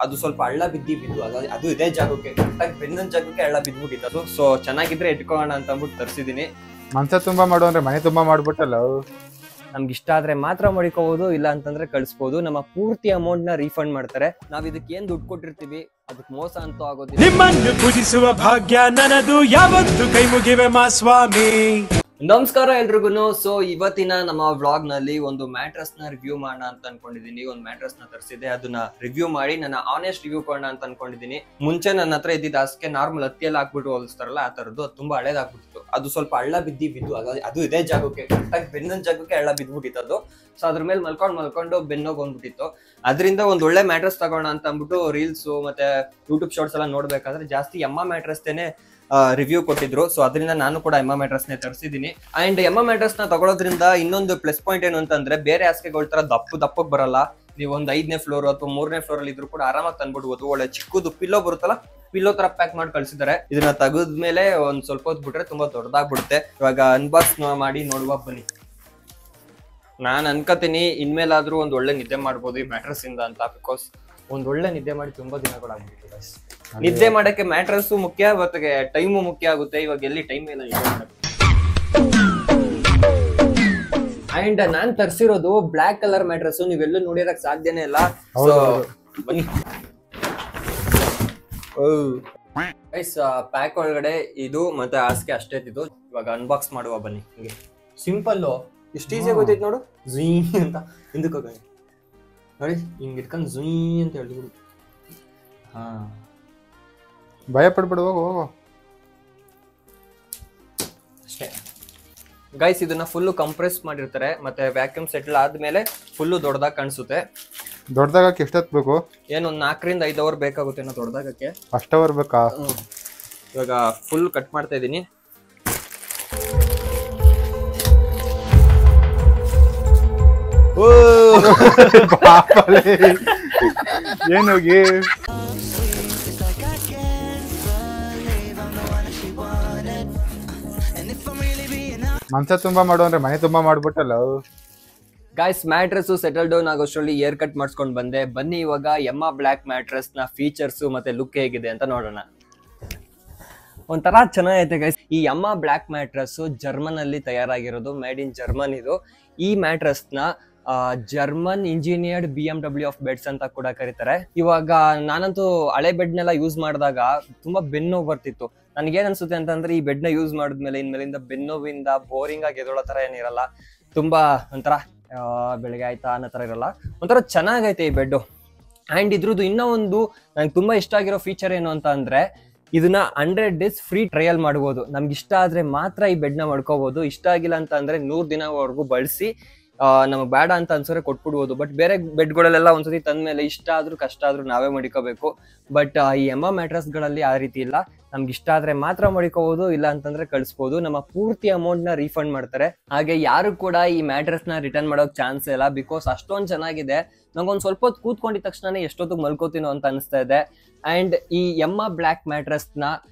ಅದು ಸ್ವಲ್ಪ ಹಳ್ಳ ಬಿದ್ದು ಅದು ಇದೇ ಜಾಗಕ್ಕೆ ಕರೆಕ್ಟಾಗಿ ಬೆನ್ನನ್ ಜಾಗಕ್ಕೆ ಹಳ್ಳ ಬಿದ್ಬಿಟ್ಟಿತ್ತು ಅದು. ಸೊ ಚೆನ್ನಾಗಿದ್ರೆ ಇಟ್ಕೊಳ್ಳೋಣ ಅಂತ ಅಂದ್ಬಿಟ್ಟು ತರಿಸಿದೀನಿ. ಮನ್ಸ ತುಂಬಾ ಮಾಡು ಅಂದ್ರೆ ಮನೆ ತುಂಬಾ ಮಾಡ್ಬಿಟ್ಟಲ್ಲ. ನಮ್ಗೆ ಇಷ್ಟ ಆದ್ರೆ ಮಾತ್ರ ಮಾಡಿಕೋಬಹುದು, ಇಲ್ಲ ಅಂತಂದ್ರೆ ಕಳಿಸಬಹುದು. ನಮ್ಮ ಪೂರ್ತಿ ಅಮೌಂಟ್ ನ ರೀಫಂಡ್ ಮಾಡ್ತಾರೆ. ನಾವ್ ಇದಕ್ಕೆ ಏನ್ ದುಡ್ಡು ಕೊಟ್ಟಿರ್ತೀವಿ ಅದಕ್ಕೆ ಮೋಸ ಅಂತೂ ಆಗೋದಿಲ್ಲ. ನಿಮ್ಮನ್ನು ಪೂಜಿಸುವ ಭಾಗ್ಯ ನನ್ನದು, ಯಾವತ್ತು ಕೈ ಮುಗಿವೆ ಮಾ ಸ್ವಾಮಿ. ನಮಸ್ಕಾರ ಎಲ್ರಿಗೂ. ಸೊ ಇವತ್ತಿನ ನಮ್ಮ ವ್ಲಾಗ್ ನಲ್ಲಿ ಒಂದು ಮ್ಯಾಟ್ರಸ್ ನ ರಿವ್ಯೂ ಮಾಡೋಣ ಅಂತ ಅನ್ಕೊಂಡಿದೀನಿ. ಒಂದು ಮ್ಯಾಟ್ರಸ್ ನ ತರಿಸಿದೆ, ಅದನ್ನ ರಿವ್ಯೂ ಮಾಡಿ ನನ್ನ ಆನೆಸ್ಟ್ ರಿವ್ಯೂ ಕೊಡೋಣ ಅಂತ ಅನ್ಕೊಂಡಿದೀನಿ. ಮುಂಚೆ ನನ್ನ ಹತ್ರ ಇದ್ದಿದ್ದ ಹಾಸಿಗೆ ನಾರ್ಮಲ್ ಹತ್ತಿಯಲ್ಲಿ ಹಾಕ್ಬಿಟ್ಟು ಹೋಲಿಸ್ತಾರಲ್ಲ ಆ ತರದ್ದು, ಅದು ತುಂಬಾ ಹಳೇದಾಗ್ಬಿಟ್ಟಿತ್ತು. ಅದು ಸ್ವಲ್ಪ ಹಳ್ಳ ಬಿದ್ದು ಅದು ಇದೇ ಜಾಗಕ್ಕೆ ಕರೆಕ್ಟಾಗಿ ಬೆನ್ನನ್ ಜಾಗಕ್ಕೆ ಹಳ್ಳ ಬಿದ್ಬಿಟ್ಟಿತ್ತು ಅದು. ಸೊ ಅದ್ರ ಮೇಲೆ ಮಲ್ಕೊಂಡು ಬೆನ್ನೋಗಿ ಬಂದ್ಬಿಟ್ಟಿತ್ತು. ಅದರಿಂದ ಒಂದ್ ಒಳ್ಳೆ ಮ್ಯಾಟ್ರಸ್ ತಗೋಣ ಅಂತ ಅಂದ್ಬಿಟ್ಟು ರೀಲ್ಸ್ ಮತ್ತೆ ಯೂಟ್ಯೂಬ್ ಶಾರ್ಟ್ಸ್ ಎಲ್ಲ ನೋಡ್ಬೇಕಾದ್ರೆ ಜಾಸ್ತಿ ಎಮ್ಮ ಮ್ಯಾಟ್ರಸ್ ರಿವ್ಯೂ ಕೊಟ್ಟಿದ್ರು. ಸೊ ಅದರಿಂದ ನಾನು ಕೂಡ ಎಮ್ಮ ಮ್ಯಾಟ್ರಸ್ ನೇ ತರಿಸಿದೀನಿ. ಅಂಡ್ ಎಮ್ಮ ಮ್ಯಾಟ್ರಸ್ ನ ತಗೊಳೋದ್ರಿಂದ ಇನ್ನೊಂದು ಪ್ಲಸ್ ಪಾಯಿಂಟ್ ಏನು ಅಂತಂದ್ರೆ, ಬೇರೆ ಹಾಸಿಗೆಗಳ ತರ ದಪ್ಪಕ್ಕೆ ಬರಲ್ಲ. ನೀವು ಒಂದು 5ನೇ ಫ್ಲೋರ್ ಅಥವಾ 3ನೇ ಫ್ಲೋರ್ ಅಲ್ಲಿ ಇದ್ರು ಕೂಡ ಆರಾಮಾಗಿ ತಂದ್ಬಿಡ್ಬೋದು. ಒಳ್ಳೆ ಚಿಕ್ಕದು ಪಿಲ್ಲೋ ಬರುತ್ತಲ್ಲ, ಪಿಲ್ಲೋ ತರ ಪ್ಯಾಕ್ ಮಾಡಿ ಕಳ್ಸಿದ್ದಾರೆ. ಇದನ್ನ ತೆಗೆದ್ಮೇಲೆ ಒಂದ್ ಸ್ವಲ್ಪ ಹೊತ್ತು ಬಿಟ್ರೆ ತುಂಬಾ ದೊಡ್ಡದಾಗ್ಬಿಡುತ್ತೆ. ಇವಾಗ ಅನ್ಬಾಕ್ಸ್ ಮಾಡಿ ನೋಡುವ ಬನ್ನಿ. ನಾನ್ ಅನ್ಕೋತೀನಿ ಇನ್ಮೇಲಾದ್ರೂ ಒಂದ್ ಒಳ್ಳೆ ನಿದ್ದೆ ಮಾಡ್ಬೋದು ಈ ಮ್ಯಾಟ್ರಸ್ ಇಂದ ಅಂತ. ಬಿಕಾಸ್ ಒಂದ್ ಒಳ್ಳೆ ನಿದ್ದೆ ಮಾಡಿ ತುಂಬಾ ದಿನಗಳಾಗ್ಬಿಟ್ಟಿದೆ. ನಿದ್ದೆ ಮಾಡಕ್ಕೆ ಮ್ಯಾಟ್ರಸ್ ಮುಖ್ಯ, ಮತ್ತೆ ಟೈಮು ಮುಖ್ಯ ಆಗುತ್ತೆ. ಇವಾಗ ಎಲ್ಲಿ ಟೈಮ್ ಇಲ್ಲ ನಿದ್ದೆ ಮಾಡಕ್ಕೆ. ಅಂಡ್ ನಾನ್ ತರ್ಸಿರೋದು ಬ್ಲಾಕ್ ಕಲರ್ ಮ್ಯಾಟ್ರಸ್. ನೀವೆಲ್ಲೂ ನೋಡಿರಕ್ ಸಾಧ್ಯನೇ ಇಲ್ಲ. ಸೊ ಬನ್ನಿ ಪ್ಯಾಕ್ ಒಳಗಡೆ ಇದು ಮತ್ತೆ ಹಾಸಿಗೆ ಅಷ್ಟೇ ಇದ್ದು. ಇವಾಗ ಅನ್ಬಾಕ್ಸ್ ಮಾಡುವ ಬನ್ನಿ. ಹಿಂಗೆ ಸಿಂಪಲ್, ಎಷ್ಟು ಈಸಿ ಗೊತ್ತೈತಿ ನೋಡು. ಝೀ ಅಂತ ಹಿಂದಕ್ಕೆ ಹೋಗಿ ನೋಡಿ, ಹಿಂಗ್ ಇಟ್ಕೊಂಡು ಝೀ ಅಂತ ಹೇಳ್ಬಿಡು. ಹಾ, ಭಯ ಪಡ್ಬಿಡು, ಹೋಗು ಅಷ್ಟೇ ಗೈಸ್. ಇದನ್ನ ಫುಲ್ಲು ಕಂಪ್ರೆಸ್ ಮಾಡಿರ್ತಾರೆ, ಮತ್ತೆ ವ್ಯಾಕ್ಯೂಮ್ ಸೆಟ್ಲ್ ಆದ್ಮೇಲೆ ಫುಲ್ಲು ದೊಡ್ಡದಾಗಿ ಕಾಣಿಸುತ್ತೆ. ದೊಡ್ಡದಾಗಕ್ಕೆ ಎಷ್ಟೊತ್ತು ಬೇಕು? ಏನೊಂದು 4 ರಿಂದ 5 ಅವರ್ ಬೇಕಾಗುತ್ತೆ ಏನೋ ದೊಡ್ಡದಾಗಕ್ಕೆ. ಅಷ್ಟವರ್ ಬೇಕಾ? ಇವಾಗ ಫುಲ್ ಕಟ್ ಮಾಡ್ತಾ ಇದೀನಿ. ಏನೋಗಿ ಮನ್ಸ ತುಂಬಾ ಮಾಡು ಅಂದ್ರೆ ಮನೆ ತುಂಬಾ ಮಾಡ್ಬಿಟ್ಟಲ್ಲ. ಗಾಯ್ಸ್, ಮ್ಯಾಟ್ರಸ್ ಸೆಟಲ್ ಡೌನ್ ಆಗೋಷ್ಟರಲ್ಲಿ ಏರ್ ಕಟ್ ಮಾಡಿಸ್ಕೊಂಡು ಬಂದೆ. ಬನ್ನಿ ಇವಾಗ ಎಮ್ಮ ಬ್ಲಾಕ್ ಮ್ಯಾಟ್ರಸ್ ನ ಫೀಚರ್ಸ್ ಮತ್ತೆ ಲುಕ್ ಹೇಗಿದೆ ಅಂತ ನೋಡೋಣ. ಒಂಥರ ಚೆನ್ನಾಗೈತೆ ಗೈಸ್. ಈ ಎಮ್ಮ ಬ್ಲಾಕ್ ಮ್ಯಾಟ್ರಸ್ ಜರ್ಮನ್ ಅಲ್ಲಿ ತಯಾರಾಗಿರೋದು, ಮೇಡ್ ಇನ್ ಜರ್ಮನ್ ಇದು. ಈ ಮ್ಯಾಟ್ರಸ್ ನ German engineered BMW of beds ಅಂತ ಕೂಡ ಕರೀತಾರೆ. ಇವಾಗ ನಾನಂತೂ ಹಳೆ ಬೆಡ್ನೆಲ್ಲ ಯೂಸ್ ಮಾಡಿದಾಗ ತುಂಬಾ ಬೆನ್ನು ಬರ್ತಿತ್ತು. ನನ್ಗೇನ್ ಅನ್ಸುತ್ತೆ ಅಂತಂದ್ರೆ, ಈ ಬೆಡ್ ನ ಯೂಸ್ ಮಾಡಿದ್ಮೇಲೆ ಇನ್ಮೇಲಿಂದ ಬೆನ್ನೋವಿಂದ ಬೋರಿಂಗ್ ಆಗಿ ಎದೊಳೋ ತರ ಏನಿರಲ್ಲ. ತುಂಬಾ ಒಂಥರ ಬೆಳಗ್ಗೆ ಆಯ್ತಾ ಅನ್ನೋ ತರ ಇರಲ್ಲ. ಒಂಥರ ಚೆನ್ನಾಗೈತೆ ಈ ಬೆಡ್. ಅಂಡ್ ಇದ್ರದ್ದು ಇನ್ನೂ ಒಂದು ನಂಗೆ ತುಂಬಾ ಇಷ್ಟ ಆಗಿರೋ ಫೀಚರ್ ಏನು ಅಂತ ಅಂದ್ರೆ, ಇದನ್ನ 100 days ಫ್ರೀ ಟ್ರಯಲ್ ಮಾಡ್ಬೋದು. ನಮ್ಗೆ ಇಷ್ಟ ಆದ್ರೆ ಮಾತ್ರ ಈ ಬೆಡ್ ನ ಮಾಡ್ಕೋಬಹುದು. ಇಷ್ಟ ಆಗಿಲ್ಲ ಅಂತ ಅಂದ್ರೆ 100 ದಿನವರೆಗೂ ಬಳಸಿ ನಮಗ್ ಬೇಡ ಅಂತ ಅನ್ಸೋರೆ ಕೊಟ್ಬಿಡ್ಬೋದು. ಬಟ್ ಬೇರೆ ಬೆಡ್ಗಳೆಲ್ಲ ಒಂದ್ಸತಿ ತಂದ್ಮೇಲೆ ಇಷ್ಟ ಆದ್ರೂ ಕಷ್ಟ ಆದ್ರೂ ನಾವೇ ಮಡಿಕೋಬೇಕು. ಬಟ್ ಈ ಎಮ್ಮ ಮ್ಯಾಟ್ರಸ್ ಗಳಲ್ಲಿ ಆ ರೀತಿ ಇಲ್ಲ. ನಮ್ಗೆ ಇಷ್ಟ ಆದ್ರೆ ಮಾತ್ರ ಮಡಿಕೋಬಹುದು, ಇಲ್ಲ ಅಂತಂದ್ರೆ ಕಳಿಸಬಹುದು. ನಮ್ಮ ಪೂರ್ತಿ ಅಮೌಂಟ್ ನ ರೀಫಂಡ್ ಮಾಡ್ತಾರೆ. ಹಾಗೆ ಯಾರು ಕೂಡ ಈ ಮ್ಯಾಟ್ರಸ್ ನ ರಿಟರ್ನ್ ಮಾಡೋಕ್ ಚಾನ್ಸ್ ಇಲ್ಲ. ಬಿಕಾಸ್ ಅಷ್ಟೊಂದ್ ಚೆನ್ನಾಗಿದೆ. ನಂಗೊಂದ್ ಸ್ವಲ್ಪ ಹೊತ್ತು ಕೂತ್ಕೊಂಡಿದ ತಕ್ಷಣ ಎಷ್ಟೊತ್ತಿಗೆ ಮಲ್ಕೋತೀನೋ ಅಂತ ಅನಿಸ್ತಾ ಇದೆ. ಅಂಡ್ ಈ ಎಮ್ಮ ಬ್ಲಾಕ್ ಮ್ಯಾಟ್ರಸ್ ನ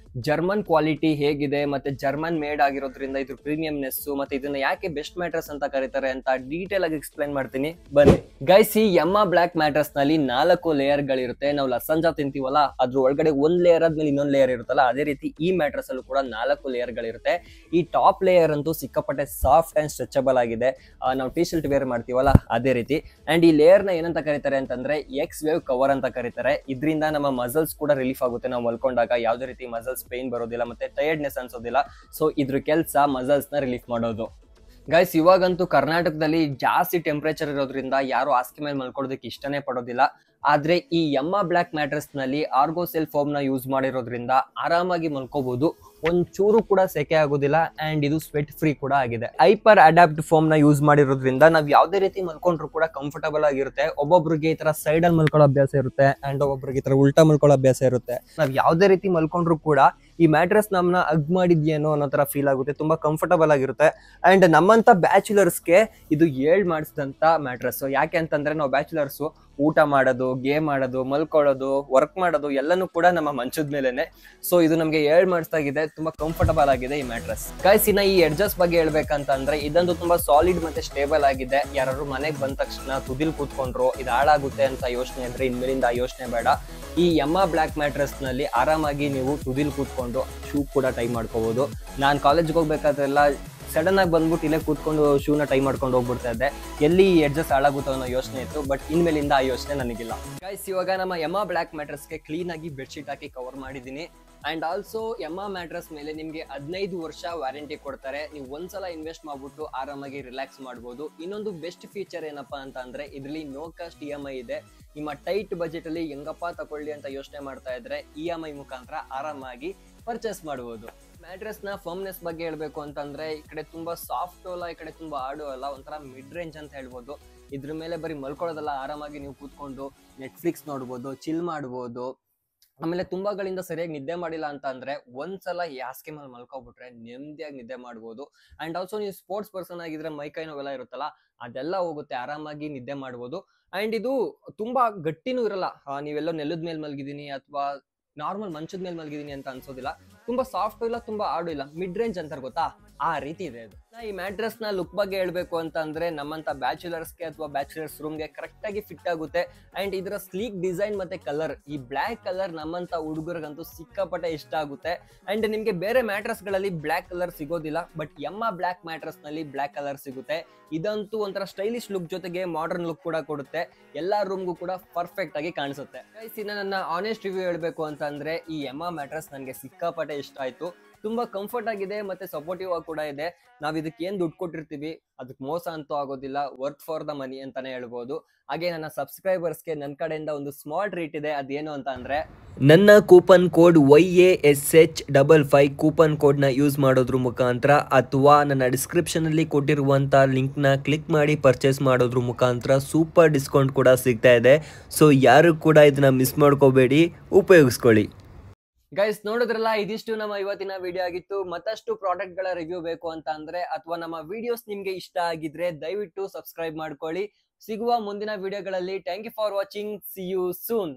ಜರ್ಮನ್ ಕ್ವಾಲಿಟಿ ಹೇಗಿದೆ, ಮತ್ತೆ ಜರ್ಮನ್ ಮೇಡ್ ಆಗಿರೋದ್ರಿಂದ ಇದ್ರ ಪ್ರೀಮಿಯಂನೆಸ್, ಮತ್ತೆ ಇದನ್ನ ಯಾಕೆ ಬೆಸ್ಟ್ ಮ್ಯಾಟ್ರಸ್ ಅಂತ ಕರೀತಾರೆ ಅಂತ ಡೀಟೇಲ್ ಆಗಿ ಎಕ್ಸ್ಪ್ಲೈನ್ ಮಾಡ್ತೀನಿ ಬನ್ನಿ. ಗೈಸ್, ಈ ಎಮ್ಮ ಬ್ಲಾಕ್ ಮ್ಯಾಟ್ರಸ್ ನಲ್ಲಿ 4 ಲೇಯರ್ ಗಳಿರುತ್ತೆ. ನಾವು ಲಸಂಜಾ ತಿಂತೀವಲ್ಲ, ಅದ್ರ ಒಳಗಡೆ 1 ಲೇಯರ್ ಆದ್ಮೇಲೆ ಇನ್ನೊಂದು ಲೇಯರ್ ಇರುತ್ತಲ್ಲ, ಅದೇ ರೀತಿ ಈ ಮ್ಯಾಟ್ರಸ್ ಅಲ್ಲೂ ಕೂಡ 4 ಲೇಯರ್ ಗಳಿರುತ್ತೆ. ಈ ಟಾಪ್ ಲೇಯರ್ ಅಂತೂ ಸಿಕ್ಕಾಪಟ್ಟೆ ಸಾಫ್ಟ್ ಅಂಡ್ ಸ್ಟ್ರೆಚಬಲ್ ಆಗಿದೆ. ನಾವು ಟಿ ಶರ್ಟ್ ವೇರ್ ಮಾಡ್ತೀವಲ್ಲ ಅದೇ ರೀತಿ. ಅಂಡ್ ಈ ಲೇಯರ್ ನ ಏನಂತ ಕರೀತಾರೆ ಅಂತಂದ್ರೆ, ಎಕ್ಸ್ ವೇವ್ ಕವರ್ ಅಂತ ಕರೀತಾರೆ. ಇದರಿಂದ ನಮ್ಮ ಮಸಲ್ಸ್ ಕೂಡ ರಿಲೀಫ್ ಆಗುತ್ತೆ. ನಾವು ಮಲ್ಕೊಂಡಾಗ ಯಾವುದೇ ರೀತಿ ಮಸಲ್ಸ್ ಪೇನ್ ಬರೋದಿಲ್ಲ, ಮತ್ತೆ ಟಯರ್ಡ್ನೆಸ್ ಅನ್ಸೋದಿಲ್ಲ. ಸೊ ಇದ್ರ ಕೆಲಸ ಮಸಲ್ಸ್ ನ ರಿಲೀಫ್ ಮಾಡೋದು. ಗೈಸ್, ಇವಾಗಂತೂ ಕರ್ನಾಟಕದಲ್ಲಿ ಜಾಸ್ತಿ ಟೆಂಪರೇಚರ್ ಇರೋದ್ರಿಂದ ಯಾರು ಹಾಸಿಗೆ ಮೇಲೆ ಮಲ್ಕೊಳ್ಳೋದಕ್ಕೆ ಇಷ್ಟನೇ ಪಡೋದಿಲ್ಲ. ಆದ್ರೆ ಈ ಎಮ್ಮ ಬ್ಲಾಕ್ ಮ್ಯಾಟ್ರಸ್ ನಲ್ಲಿ ಆರ್ಗೋಸೆಲ್ ಫೋಮ್ ನ ಯೂಸ್ ಮಾಡಿರೋದ್ರಿಂದ ಆರಾಮಾಗಿ ಮಲ್ಕೋಬಹುದು. ಒಂಚೂರು ಕೂಡ ಸೆಕೆ ಆಗೋದಿಲ್ಲ. ಅಂಡ್ ಇದು ಸ್ವೆಟ್ ಫ್ರೀ ಕೂಡ ಆಗಿದೆ. ಹೈಪರ್ ಅಡಾಪ್ಟ್ ಫೋಮ್ ನ ಯೂಸ್ ಮಾಡಿರೋದ್ರಿಂದ ನಾವ್ ಯಾವ್ದೇ ರೀತಿ ಮಲ್ಕೊಂಡ್ರು ಕೂಡ ಕಂಫರ್ಟಬಲ್ ಆಗಿರುತ್ತೆ. ಒಬ್ಬೊಬ್ರಿಗೆ ಈ ತರ ಸೈಡ್ ಅಲ್ಲಿ ಮಲ್ಕೊಳ್ಳೋ ಅಭ್ಯಾಸ ಇರುತ್ತೆ, ಅಂಡ್ ಒಬ್ಬೊಬ್ರಿಗೆ ಈ ತರ ಉಲ್ಟಾ ಮಲ್ಕೊಳ್ಳೋ ಅಭ್ಯಾಸ ಇರುತ್ತೆ. ನಾವ್ ಯಾವ್ದೇ ರೀತಿ ಮಲ್ಕೊಂಡ್ರು ಕೂಡ ಈ ಮ್ಯಾಟ್ರಸ್ ನಮ್ನ ಹಗ್ ಮಾಡಿದ್ಯೇನೋ ಅನ್ನೋ ತರ ಫೀಲ್ ಆಗುತ್ತೆ. ತುಂಬಾ ಕಂಫರ್ಟಬಲ್ ಆಗಿರುತ್ತೆ. ಅಂಡ್ ನಮ್ಮಂತ ಬ್ಯಾಚುಲರ್ಸ್ಗೆ ಇದು ಮಾಡಿಸಿದಂತ ಮ್ಯಾಟ್ರಸ್. ಯಾಕೆ ಅಂತಂದ್ರೆ, ನಾವು ಬ್ಯಾಚುಲರ್ಸ್ ಊಟ ಮಾಡೋದು, ಗೇಮ್ ಆಡೋದು, ಮಲ್ಕೊಳ್ಳೋದು, ವರ್ಕ್ ಮಾಡೋದು ಎಲ್ಲನೂ ಕೂಡ ನಮ್ಮ ಮಂಚದ ಮೇಲೆನೆ. ಸೊ ಇದು ನಮ್ಗೆ ಮಾಡಿಸ್ದಾಗಿದೆ. ತುಂಬಾ ಕಂಫರ್ಟಬಲ್ ಆಗಿದೆ ಈ ಮ್ಯಾಟ್ರೆಸ್. ಗೈಸ್ ಇನ್ನ ಈ ಎಡ್ಜಸ್ ಬಗ್ಗೆ ಹೇಳ್ಬೇಕಂತಂದ್ರೆ ಇದಂತೂ ತುಂಬಾ ಸಾಲಿಡ್ ಮತ್ತೆ ಸ್ಟೇಬಲ್ ಆಗಿದೆ. ಯಾರು ಮನೆಗೆ ಬಂದ ತಕ್ಷಣ ತುದಿಲ್ ಕೂತ್ಕೊಂಡ್ರು ಇದು ಹಾಳಾಗುತ್ತೆ ಅಂತ ಯೋಚನೆ ಇದ್ರೆ ಇನ್ಮೇಲಿಂದ ಆ ಯೋಚನೆ ಬೇಡ. ಈ ಯಮ್ಮ ಬ್ಲ್ಯಾಕ್ ಮ್ಯಾಟ್ರೆಸ್ ನಲ್ಲಿ ಆರಾಮಾಗಿ ನೀವು ತುದಿಲ್ ಕೂತ್ಕೊಂಡು ಶೂ ಕೂಡ ಟೈ ಮಾಡ್ಕೋಬಹುದು. ನಾನು ಕಾಲೇಜ್ಗೆ ಹೋಗ್ಬೇಕಾದ್ರೆಲ್ಲ ಸಡನ್ ಆಗಿ ಬಂದ್ಬಿಟ್ಟು ಇಲ್ಲೇ ಕೂತ್ಕೊಂಡು ಶೂನ ಟೈ ಮಾಡ್ಕೊಂಡು ಹೋಗ್ಬಿಡ್ತಾ ಇದ್ದೆ. ಎಲ್ಲಿ ಎಡ್ಜಸ್ ಹಾಳಾಗುತ್ತೋ ಅನ್ನೋ ಯೋಚನೆ ಇತ್ತು, ಬಟ್ ಇನ್ಮೇಲಿಂದ ಆ ಯೋಚನೆ ನನಗಿಲ್ಲ. ಗೈಸ್ ಇವಾಗ ನಮ್ಮ ಯಮ್ಮ ಬ್ಲ್ಯಾಕ್ ಮ್ಯಾಟ್ರೆಸ್ಗೆ ಕ್ಲೀನ್ ಆಗಿ ಬೆಡ್ಶೀಟ್ ಹಾಕಿ ಕವರ್ ಮಾಡಿದ್ದೀನಿ. ಅಂಡ್ ಆಲ್ಸೋ ಯಮ್ಮ ಮ್ಯಾಟ್ರೆಸ್ ಮೇಲೆ ನಿಮಗೆ 15 ವರ್ಷ ವ್ಯಾರಂಟಿ ಕೊಡ್ತಾರೆ. ನೀವು ಒಂದ್ಸಲ ಇನ್ವೆಸ್ಟ್ ಮಾಡ್ಬಿಟ್ಟು ಆರಾಮಾಗಿ ರಿಲ್ಯಾಕ್ಸ್ ಮಾಡ್ಬೋದು. ಇನ್ನೊಂದು ಬೆಸ್ಟ್ ಫೀಚರ್ ಏನಪ್ಪಾ ಅಂತ ಅಂದ್ರೆ ಇದರಲ್ಲಿ ನೋ ಕಾಸ್ಟ್ EMI ಇದೆ. ನಿಮ್ಮ ಟೈಟ್ ಬಜೆಟ್ ಅಲ್ಲಿ ಹೆಂಗಪ್ಪ ತಗೊಳ್ಳಿ ಅಂತ ಯೋಚನೆ ಮಾಡ್ತಾ ಇದ್ರೆ EMI ಮುಖಾಂತರ ಆರಾಮಾಗಿ ಪರ್ಚೇಸ್ ಮಾಡಬಹುದು. ಮ್ಯಾಟ್ರೆಸ್ ನ ಫರ್ಮ್ನೆಸ್ ಬಗ್ಗೆ ಹೇಳ್ಬೇಕು ಅಂತಂದ್ರೆ ಈ ಕಡೆ ತುಂಬಾ ಸಾಫ್ಟ್ ಅಲ್ಲ, ಈ ಕಡೆ ತುಂಬಾ ಹಾರ್ಡ್ ಅಲ್ಲ, ಒಂಥರ ಮಿಡ್ ರೇಂಜ್ ಅಂತ ಹೇಳ್ಬೋದು. ಇದ್ರ ಮೇಲೆ ಬರೀ ಮಲ್ಕೊಳ್ಳೋದಲ್ಲ, ಆರಾಮಾಗಿ ನೀವು ಕೂತ್ಕೊಂಡು ನೆಟ್ಫ್ಲಿಕ್ಸ್ ನೋಡ್ಬೋದು, ಚಿಲ್ ಮಾಡ್ಬೋದು. ಆಮೇಲೆ ತುಂಬಾಗಳಿಂದ ಸರಿಯಾಗಿ ನಿದ್ದೆ ಮಾಡಿಲ್ಲ ಅಂತ ಅಂದ್ರೆ ಒಂದ್ಸಲ ಹಾಸಿಗೆ ಮೇಲೆ ಮಲ್ಕೊಬಿಟ್ರೆ ನೆಮ್ಮದಿಯಾಗಿ ನಿದ್ದೆ ಮಾಡ್ಬೋದು. ಅಂಡ್ ಆಲ್ಸೋ ನೀವು ಸ್ಪೋರ್ಟ್ಸ್ ಪರ್ಸನ್ ಆಗಿದ್ರೆ ಮೈಕೈ ನೋವೆಲ್ಲ ಇರುತ್ತಲ್ಲ ಅದೆಲ್ಲ ಹೋಗುತ್ತೆ, ಆರಾಮಾಗಿ ನಿದ್ದೆ ಮಾಡ್ಬೋದು. ಅಂಡ್ ಇದು ತುಂಬಾ ಗಟ್ಟಿನೂ ಇರಲ್ಲ, ನೀವೆಲ್ಲೋ ನೆಲದ ಮೇಲೆ ಮಲಗಿದೀನಿ ಅಥವಾ ನಾರ್ಮಲ್ ಮಂಚದ ಮೇಲೆ ಮಲಗಿದೀನಿ ಅಂತ ಅನ್ಸೋದಿಲ್ಲ. ತುಂಬಾ ಸಾಫ್ಟ್ ಇಲ್ಲ, ತುಂಬಾ ಹಾರ್ಡ್ ಇಲ್ಲ, ಮಿಡ್ ರೇಂಜ್ ಅಂತಾರೆ ಗೊತ್ತಾ, ಆ ರೀತಿ ಇದೆ ಇದು. ಈ ಮ್ಯಾಟ್ರೆಸ್ ನ ಲುಕ್ ಬಗ್ಗೆ ಹೇಳ್ಬೇಕು ಅಂತ ಅಂದ್ರೆ ನಮ್ಮಂತ ಬ್ಯಾಚುಲರ್ಸ್ಗೆ ಅಥವಾ ಬ್ಯಾಚುಲರ್ಸ್ ರೂಮ್ಗೆ ಕರೆಕ್ಟ್ ಆಗಿ ಫಿಟ್ ಆಗುತ್ತೆ. ಅಂಡ್ ಇದರ ಸ್ಲೀಕ್ ಡಿಸೈನ್ ಮತ್ತೆ ಕಲರ್, ಈ ಬ್ಲ್ಯಾಕ್ ಕಲರ್ ನಮ್ಮಂತ ಹುಡುಗರಿಗಂತೂ ಸಿಕ್ಕಾಪಟ್ಟೆ ಇಷ್ಟ ಆಗುತ್ತೆ. ಅಂಡ್ ನಿಮ್ಗೆ ಬೇರೆ ಮ್ಯಾಟ್ರೆಸ್ ಗಳಲ್ಲಿ ಬ್ಲ್ಯಾಕ್ ಕಲರ್ ಸಿಗೋದಿಲ್ಲ, ಬಟ್ ಯಮ್ಮ ಬ್ಲ್ಯಾಕ್ ಮ್ಯಾಟ್ರೆಸ್ ನಲ್ಲಿ ಬ್ಲ್ಯಾಕ್ ಕಲರ್ ಸಿಗುತ್ತೆ. ಇದಂತೂ ಒಂಥರ ಸ್ಟೈಲಿಶ್ ಲುಕ್ ಜೊತೆಗೆ ಮಾಡರ್ನ್ ಲುಕ್ ಕೂಡ ಕೊಡುತ್ತೆ. ಎಲ್ಲಾ ರೂಮ್ಗೂ ಕೂಡ ಪರ್ಫೆಕ್ಟ್ ಆಗಿ ಕಾಣಿಸುತ್ತೆ. ಗೈಸ್ ಇನ್ನ ನನ್ನ ಆನೆಸ್ಟ್ ರಿವ್ಯೂ ಹೇಳ್ಬೇಕು ಅಂತ ಅಂದ್ರೆ ಈ ಯಮ್ಮ ಮ್ಯಾಟ್ರೆಸ್ ನನಗೆ ಸಿಕ್ಕಾಪಟ್ಟೆ ಇಷ್ಟ ಆಯ್ತು. ತುಂಬಾ ಕಂಫರ್ಟ್ ಆಗಿದೆ ಮತ್ತೆ ಸಪೋರ್ಟಿವ್ ಆಗಿ ಕೂಡ ಇದೆ. ನಾವ್ ಇದಕ್ಕೆ ಏನ್ ದುಡ್ಡು ಕೊಟ್ಟಿರ್ತೀವಿ ಅದಕ್ಕೆ ಮೋಸ ಅಂತೂ ಆಗೋದಿಲ್ಲ, ವರ್ತ್ ಫಾರ್ ದ ಮನಿ ಅಂತಾನೆ ಹೇಳ್ಬೋದು. ಹಾಗೆ ನನ್ನ ಸಬ್ಸ್ಕ್ರೈಬರ್ಸ್ಗೆ ನನ್ನ ಕಡೆಯಿಂದ ಒಂದು ಸ್ಮಾಲ್ ಟ್ರೀಟ್ ಇದೆ. ಅದೇನು ಅಂತ ಅಂದ್ರೆ ನನ್ನ coupon code YASH55 coupon code ನ ಯೂಸ್ ಮಾಡೋದ್ರ ಮುಖಾಂತರ ಅಥವಾ ನನ್ನ ಡಿಸ್ಕ್ರಿಪ್ಷನ್ ಅಲ್ಲಿ ಕೊಟ್ಟಿರುವಂತ ಲಿಂಕ್ ನ ಕ್ಲಿಕ್ ಮಾಡಿ ಪರ್ಚೇಸ್ ಮಾಡೋದ್ರ ಮುಖಾಂತರ ಸೂಪರ್ ಡಿಸ್ಕೌಂಟ್ ಕೂಡ ಸಿಗ್ತಾ ಇದೆ. ಸೊ ಯಾರು ಕೂಡ ಇದನ್ನ ಮಿಸ್ ಮಾಡ್ಕೋಬೇಡಿ, ಉಪಯೋಗಿಸ್ಕೊಳ್ಳಿ. ಗೈಸ್ ನೋಡಿದ್ರಲ್ಲ, ಇದಿಷ್ಟು ನಮ್ಮ ಇವತ್ತಿನ ವಿಡಿಯೋ ಆಗಿತ್ತು. ಮತ್ತಷ್ಟು ಪ್ರಾಡಕ್ಟ್ ಗಳ ರಿವ್ಯೂ ಬೇಕು ಅಂತ ಅಂದ್ರೆ ಅಥವಾ ನಮ್ಮ ವಿಡಿಯೋಸ್ ನಿಮ್ಗೆ ಇಷ್ಟ ಆಗಿದ್ರೆ ದಯವಿಟ್ಟು ಸಬ್ಸ್ಕ್ರೈಬ್ ಮಾಡ್ಕೊಳ್ಳಿ. ಸಿಗುವ ಮುಂದಿನ ವಿಡಿಯೋಗಳಲ್ಲಿ. Thank you for watching. See you soon.